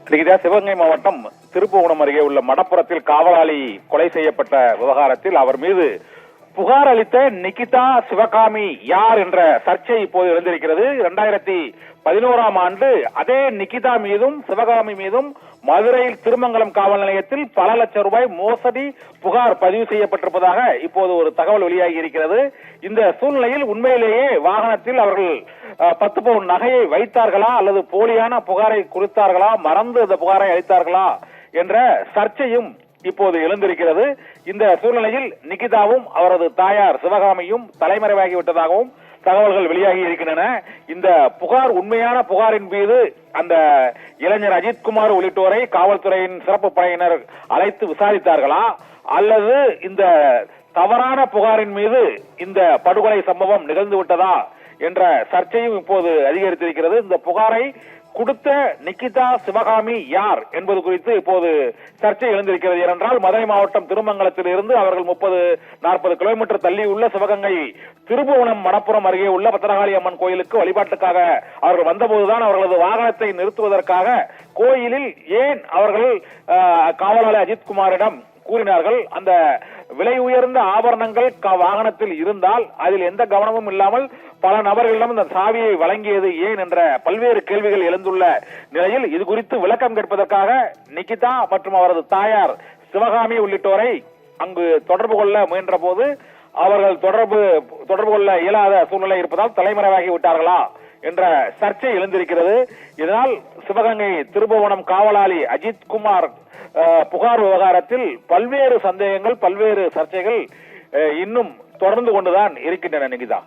சிவகங்கை மாவட்டம் திருப்புவனம் அருகே உள்ள மடப்புறத்தில் காவலாளி கொலை செய்யப்பட்ட விவகாரத்தில் அவர் மீது புகார் அளித்த நிகிதா சிவகாமி யார் என்ற சர்ச்சை இப்போது எழுந்திருக்கிறது. 2011ஆம் ஆண்டு அதே நிகிதா மீதும் சிவகாமி மீதும் மதுரையில் திருமங்கலம் காவல் நிலையத்தில் பல லட்சம் ரூபாய் மோசடி புகார் பதிவு செய்யப்பட்டிருப்பதாக இப்போது ஒரு தகவல் வெளியாகி இருக்கிறது. இந்த சூழ்நிலையில் உண்மையிலேயே வாகனத்தில் அவர்கள் 10 பவுன் நகையை வைத்தார்களா அல்லது போலியான புகாரை குறித்தார்களா, மறந்து அந்த புகாரை அளித்தார்களா என்ற சர்ச்சையும் இப்போது எழுந்திருக்கிறது. இந்த சூழ்நிலையில் நிகிதாவும் அவரது தாயார் சிவகாமியும் தலைமறைவாகிவிட்டதாகவும் தகவல்கள் வெளியாகி இருக்கின்றன. இந்த புகார் உண்மையான புகாரின் மீது அந்த இளைஞர் அஜித்குமார் உள்ளிட்டோரை காவல்துறையின் சிறப்பு படையினர் அழைத்து விசாரித்தார்களா அல்லது இந்த தவறான புகாரின் மீது இந்த படுகொலை சம்பவம் நிகழ்ந்து விட்டதா என்ற சர்ச்சையும் இப்போது அதிகரித்திருக்கிறது. இந்த புகாரை கொடுத்த நிகிதா சிவகாமி யார் என்பது குறித்து இப்போது சர்ச்சை எழுந்திருக்கிறது. ஏனென்றால் மதுரை மாவட்டம் திருமங்கலத்தில் இருந்து அவர்கள் 30-40 கிலோமீட்டர் தள்ளி உள்ள சிவகங்கை திருப்புவனம் மடப்புறம் அருகே உள்ள பத்திரகாளி அம்மன் கோயிலுக்கு வழிபாட்டுக்காக அவர்கள் வந்தபோதுதான் அவர்களது வாகனத்தை நிறுத்துவதற்காக கோயிலில் ஏன் அவர்கள் காவலாளி அஜித்குமாரிடம் கூறினார்கள், அந்த விலை உயர்ந்த ஆபரணங்கள் வாகனத்தில் இருந்தால் அதில் எந்த கவனமும் இல்லாமல் பல நபர்களிடம் இந்த சாவியை வழங்கியது ஏன் என்ற பல்வேறு கேள்விகள் எழுந்துள்ள நிலையில் இது குறித்து விளக்கம் கேட்பதற்காக நிகிதா மற்றும் அவரது தாயார் சிவகாமி உள்ளிட்டோரை அங்கு தொடர்பு கொள்ள முயன்ற போது அவர்கள் தொடர்பு கொள்ள இயலாத சூழ்நிலை இருப்பதால் தலைமறைவாகி விட்டார்களா என்ற சர்ச்சை எழுந்திருக்கிறது. இதனால் சிவகங்கை திருப்புவனம் காவலாளி அஜித்குமார் புகார் விவகாரத்தில் பல்வேறு சந்தேகங்கள், பல்வேறு சர்ச்சைகள் இன்னும் தொடர்ந்து கொண்டுதான் இருக்கின்றன. நிகிதா.